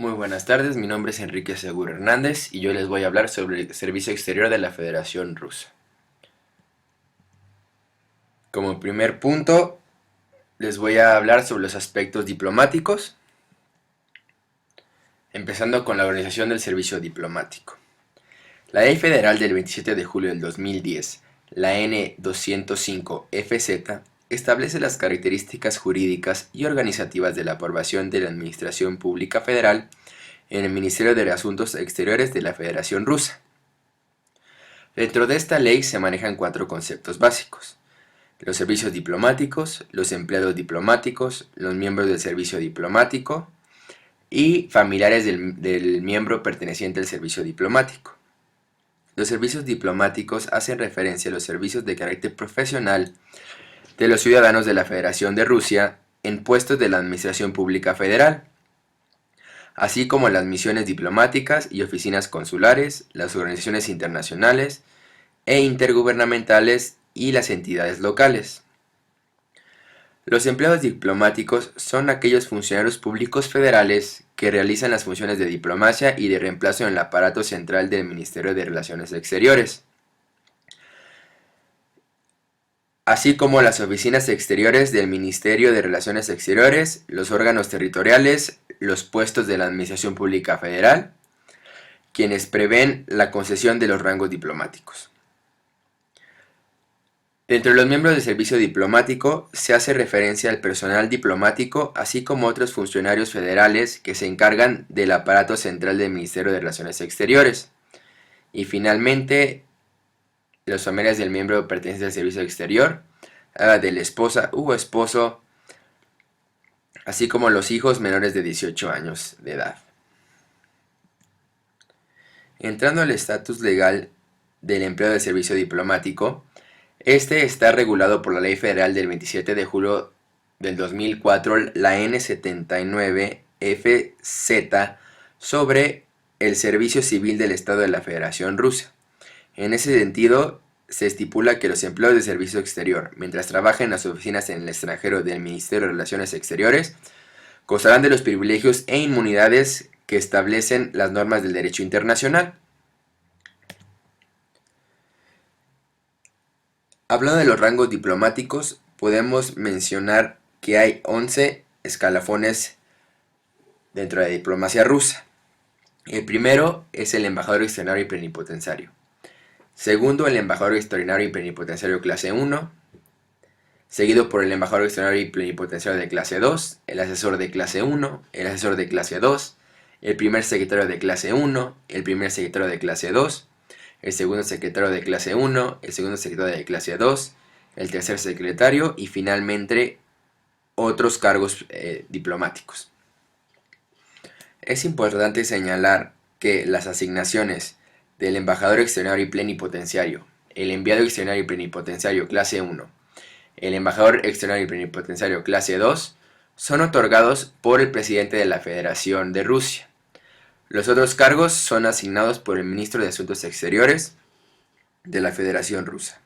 Muy buenas tardes, mi nombre es Enrique Seguro Hernández y yo les voy a hablar sobre el servicio exterior de la Federación Rusa. Como primer punto, les voy a hablar sobre los aspectos diplomáticos, empezando con la organización del servicio diplomático. La Ley Federal del 27 de julio del 2010, la N-205-FZ, establece las características jurídicas y organizativas de la aprobación de la Administración Pública Federal en el Ministerio de Asuntos Exteriores de la Federación Rusa. Dentro de esta ley se manejan 4 conceptos básicos: los servicios diplomáticos, los empleados diplomáticos, los miembros del servicio diplomático y familiares del miembro perteneciente al servicio diplomático. Los servicios diplomáticos hacen referencia a los servicios de carácter profesional de los ciudadanos de la Federación de Rusia en puestos de la Administración Pública Federal, así como las misiones diplomáticas y oficinas consulares, las organizaciones internacionales e intergubernamentales y las entidades locales. Los empleados diplomáticos son aquellos funcionarios públicos federales que realizan las funciones de diplomacia y de reemplazo en el aparato central del Ministerio de Relaciones Exteriores, así como las oficinas exteriores del Ministerio de Relaciones Exteriores, los órganos territoriales, los puestos de la Administración Pública Federal, quienes prevén la concesión de los rangos diplomáticos. Dentro de los miembros del servicio diplomático se hace referencia al personal diplomático, así como otros funcionarios federales que se encargan del aparato central del Ministerio de Relaciones Exteriores. Y finalmente, los familiares del miembro perteneciente al servicio exterior, de la esposa u esposo, así como los hijos menores de 18 años de edad. Entrando al estatus legal del empleado del servicio diplomático, este está regulado por la Ley Federal del 27 de julio del 2004, la N-79-FZ, sobre el servicio civil del Estado de la Federación Rusa. En ese sentido, se estipula que los empleados de servicio exterior, mientras trabajen en las oficinas en el extranjero del Ministerio de Relaciones Exteriores, gozarán de los privilegios e inmunidades que establecen las normas del derecho internacional. Hablando de los rangos diplomáticos, podemos mencionar que hay 11 escalafones dentro de la diplomacia rusa. El primero es el embajador extraordinario y plenipotenciario. Segundo, el embajador extraordinario y plenipotenciario clase 1, seguido por el embajador extraordinario y plenipotenciario de clase 2, el asesor de clase 1, el asesor de clase 2, el primer secretario de clase 1, el primer secretario de clase 2, el segundo secretario de clase 1, el segundo secretario de clase 2, el tercer secretario y finalmente otros cargos diplomáticos. Es importante señalar que las asignaciones del embajador extraordinario y plenipotenciario, el enviado extraordinario y plenipotenciario clase 1, el embajador extraordinario y plenipotenciario clase 2 son otorgados por el presidente de la Federación de Rusia. Los otros cargos son asignados por el ministro de Asuntos Exteriores de la Federación Rusa.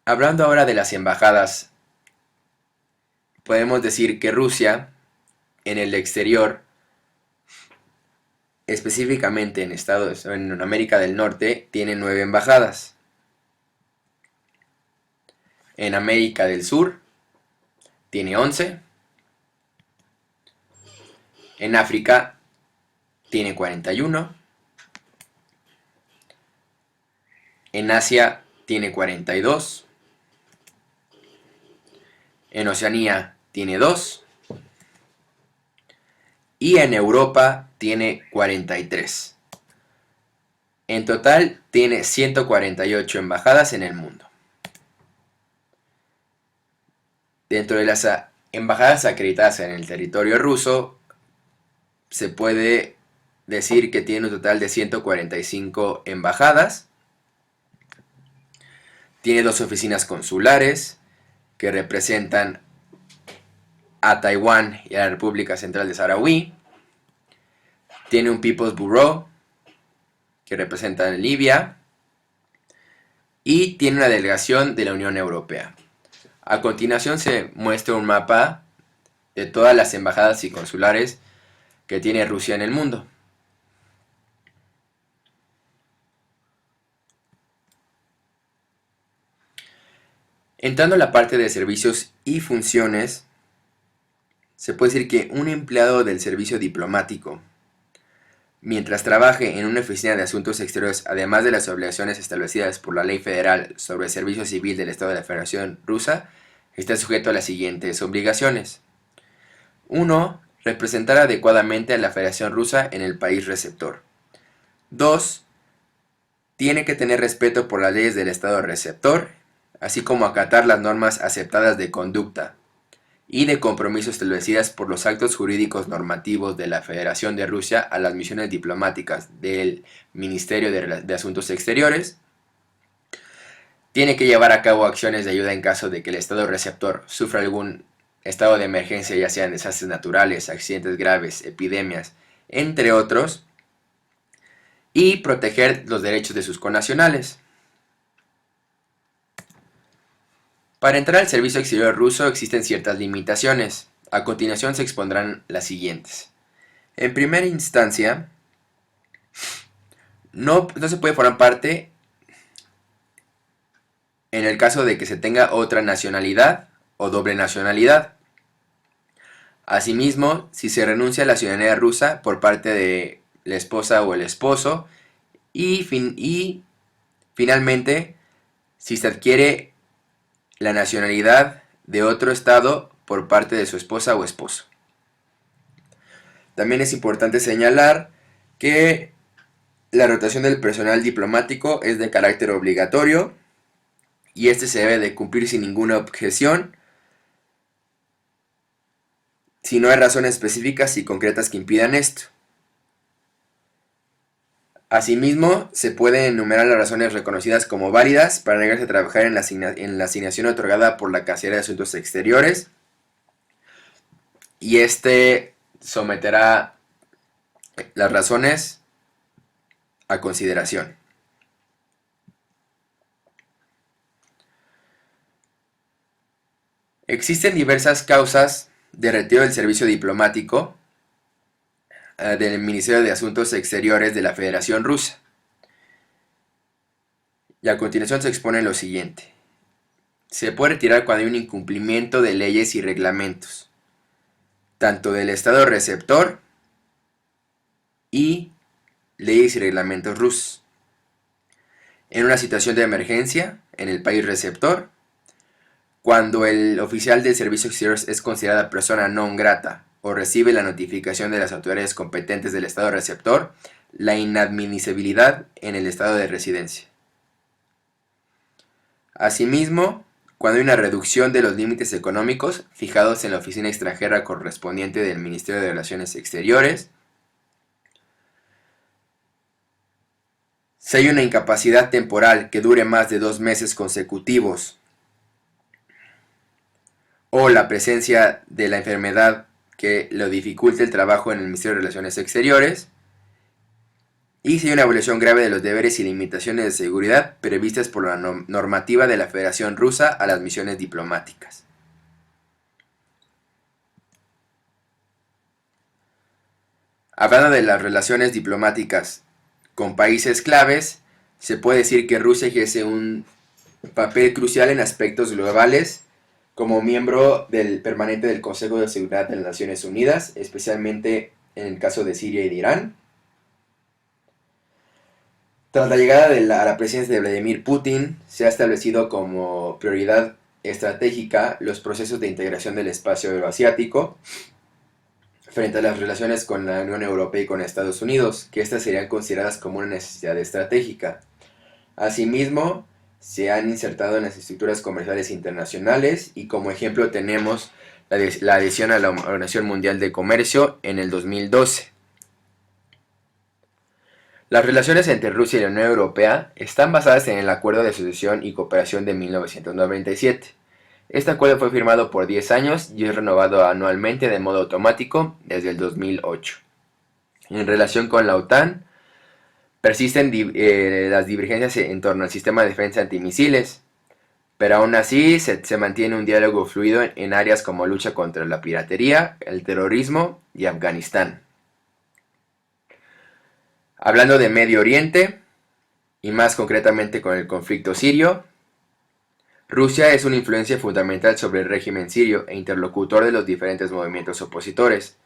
Hablando ahora de las embajadas, podemos decir que Rusia, en el exterior, específicamente en América del Norte, tiene 9 embajadas. En América del Sur tiene 11. En África tiene 41. En Asia tiene 42. En Oceanía tiene 2. Y en Europa tiene 43. En total tiene 148 embajadas en el mundo. Dentro de las embajadas acreditadas en el territorio ruso, se puede decir que tiene un total de 145 embajadas. Tiene 2 oficinas consulares que representan a Taiwán y a la República Central de Saharaui. Tiene un People's Bureau que representa a Libia. Y tiene una delegación de la Unión Europea. A continuación se muestra un mapa de todas las embajadas y consulares que tiene Rusia en el mundo. Entrando a la parte de servicios y funciones, se puede decir que un empleado del servicio diplomático, mientras trabaje en una oficina de asuntos exteriores, además de las obligaciones establecidas por la Ley Federal sobre el Servicio Civil del Estado de la Federación Rusa, está sujeto a las siguientes obligaciones. 1. Representar adecuadamente a la Federación Rusa en el país receptor. 2. Tiene que tener respeto por las leyes del Estado receptor, así como acatar las normas aceptadas de conducta y de compromisos establecidas por los actos jurídicos normativos de la Federación de Rusia a las misiones diplomáticas del Ministerio de Asuntos Exteriores. Tiene que llevar a cabo acciones de ayuda en caso de que el Estado receptor sufra algún estado de emergencia, ya sean desastres naturales, accidentes graves, epidemias, entre otros, y proteger los derechos de sus connacionales. Para entrar al servicio exterior ruso existen ciertas limitaciones. A continuación se expondrán las siguientes. En primera instancia, no se puede formar parte en el caso de que se tenga otra nacionalidad o doble nacionalidad. Asimismo, si se renuncia a la ciudadanía rusa por parte de la esposa o el esposo, y finalmente, si se adquiere la nacionalidad de otro estado por parte de su esposa o esposo. También es importante señalar que la rotación del personal diplomático es de carácter obligatorio y este se debe de cumplir sin ninguna objeción, si no hay razones específicas y concretas que impidan esto. Asimismo, se pueden enumerar las razones reconocidas como válidas para negarse a trabajar en la asignación otorgada por la Cancillería de Asuntos Exteriores, y este someterá las razones a consideración. Existen diversas causas de retiro del servicio diplomático del Ministerio de Asuntos Exteriores de la Federación Rusa. Y a continuación se expone lo siguiente. Se puede retirar cuando hay un incumplimiento de leyes y reglamentos, tanto del Estado receptor y leyes y reglamentos rusos. En una situación de emergencia en el país receptor, cuando el oficial del servicio exterior es considerada persona non grata o recibe la notificación de las autoridades competentes del estado receptor, la inadmisibilidad en el estado de residencia. Asimismo, cuando hay una reducción de los límites económicos fijados en la oficina extranjera correspondiente del Ministerio de Relaciones Exteriores, si hay una incapacidad temporal que dure más de 2 meses consecutivos, o la presencia de la enfermedad que lo dificulte el trabajo en el Ministerio de Relaciones Exteriores, y si hay una violación grave de los deberes y limitaciones de seguridad previstas por la normativa de la Federación Rusa a las misiones diplomáticas. Hablando de las relaciones diplomáticas con países claves, se puede decir que Rusia ejerce un papel crucial en aspectos globales como miembro permanente del Consejo de Seguridad de las Naciones Unidas, especialmente en el caso de Siria y de Irán. Tras la llegada a la presidencia de Vladimir Putin, se ha establecido como prioridad estratégica los procesos de integración del espacio euroasiático frente a las relaciones con la Unión Europea y con Estados Unidos, que estas serían consideradas como una necesidad estratégica. Asimismo, se han insertado en las estructuras comerciales internacionales y como ejemplo tenemos la adhesión a la Organización Mundial de Comercio en el 2012. Las relaciones entre Rusia y la Unión Europea están basadas en el Acuerdo de Asociación y Cooperación de 1997. Este acuerdo fue firmado por 10 años y es renovado anualmente de modo automático desde el 2008. En relación con la OTAN, persisten las divergencias en torno al sistema de defensa antimisiles, pero aún así se mantiene un diálogo fluido en áreas como lucha contra la piratería, el terrorismo y Afganistán. Hablando de Medio Oriente, y más concretamente con el conflicto sirio, Rusia es una influencia fundamental sobre el régimen sirio e interlocutor de los diferentes movimientos opositores,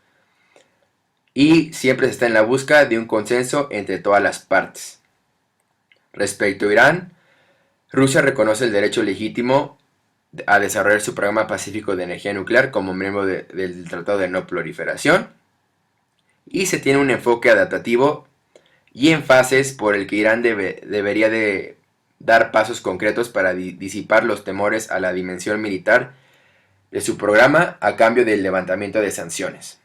y siempre se está en la búsqueda de un consenso entre todas las partes. Respecto a Irán, Rusia reconoce el derecho legítimo a desarrollar su programa pacífico de energía nuclear como miembro del Tratado de No Proliferación, y se tiene un enfoque adaptativo y en fases por el que Irán debería de dar pasos concretos para disipar los temores a la dimensión militar de su programa a cambio del levantamiento de sanciones.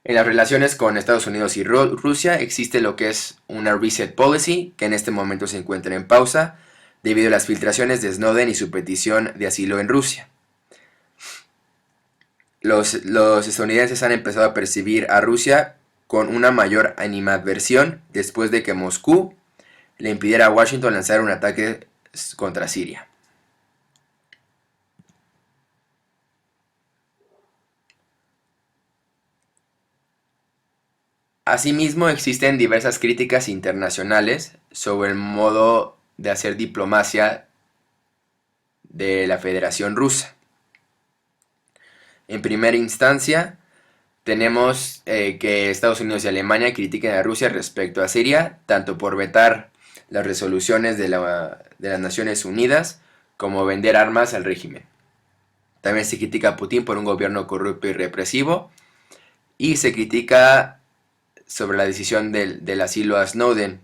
En las relaciones con Estados Unidos y Rusia existe lo que es una reset policy, que en este momento se encuentra en pausa debido a las filtraciones de Snowden y su petición de asilo en Rusia. Los estadounidenses han empezado a percibir a Rusia con una mayor animadversión después de que Moscú le impidiera a Washington lanzar un ataque contra Siria. Asimismo, existen diversas críticas internacionales sobre el modo de hacer diplomacia de la Federación Rusa. En primera instancia, tenemos que Estados Unidos y Alemania critiquen a Rusia respecto a Siria, tanto por vetar las resoluciones de las Naciones Unidas como vender armas al régimen. También se critica a Putin por un gobierno corrupto y represivo, y se critica sobre la decisión del asilo a Snowden,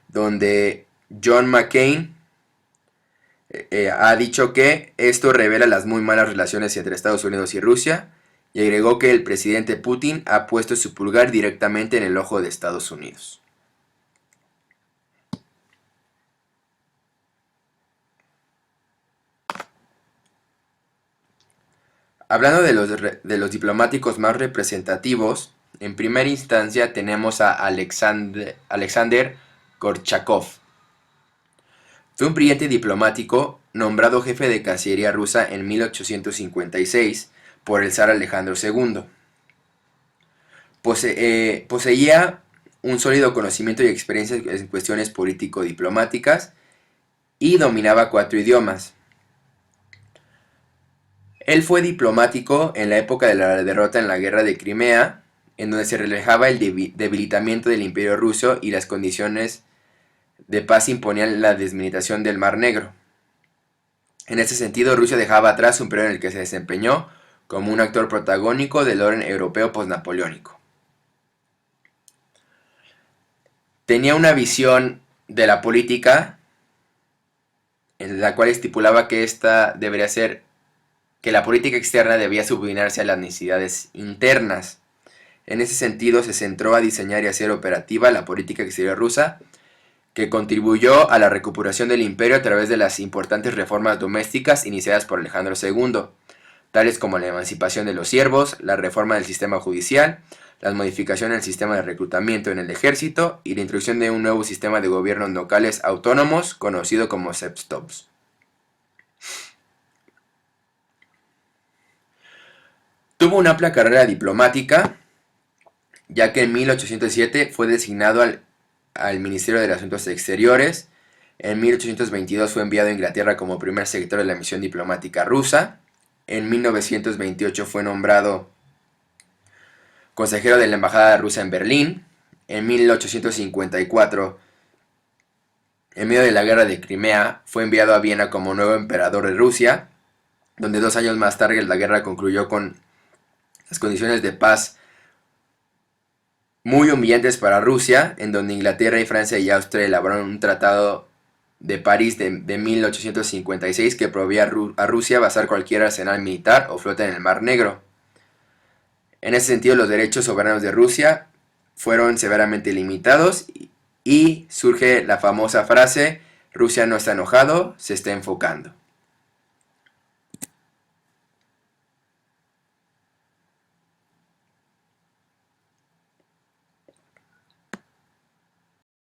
donde John McCain ha dicho que esto revela las muy malas relaciones entre Estados Unidos y Rusia, y agregó que el presidente Putin ha puesto su pulgar directamente en el ojo de Estados Unidos. Hablando de los diplomáticos más representativos, en primera instancia tenemos a Alexander Gorchakov. Fue un brillante diplomático nombrado jefe de Cancillería rusa en 1856 por el zar Alejandro II. Poseía un sólido conocimiento y experiencia en cuestiones político-diplomáticas y dominaba 4 idiomas. Él fue diplomático en la época de la derrota en la Guerra de Crimea, en donde se reflejaba el debilitamiento del Imperio ruso y las condiciones de paz imponían la desmilitarización del Mar Negro. En este sentido, Rusia dejaba atrás un periodo en el que se desempeñó como un actor protagónico del orden europeo posnapoleónico. Tenía una visión de la política en la cual estipulaba que la política externa debía subordinarse a las necesidades internas. En ese sentido, se centró a diseñar y hacer operativa la política exterior rusa, que contribuyó a la recuperación del imperio a través de las importantes reformas domésticas iniciadas por Alejandro II, tales como la emancipación de los siervos, la reforma del sistema judicial, las modificaciones del sistema de reclutamiento en el ejército y la introducción de un nuevo sistema de gobiernos locales autónomos conocido como Sepstovs. Tuvo una amplia carrera diplomática, ya que en 1807 fue designado al Ministerio de Asuntos Exteriores. En 1822 fue enviado a Inglaterra como primer secretario de la misión diplomática rusa. En 1928 fue nombrado consejero de la Embajada rusa en Berlín. En 1854, en medio de la Guerra de Crimea, fue enviado a Viena como nuevo emperador de Rusia, donde 2 años más tarde la guerra concluyó con las condiciones de paz muy humillantes para Rusia, en donde Inglaterra y Francia y Austria elaboraron un tratado de París de 1856 que prohibía a Rusia basar cualquier arsenal militar o flota en el Mar Negro. En ese sentido, los derechos soberanos de Rusia fueron severamente limitados y surge la famosa frase: Rusia no está enojado, se está enfocando.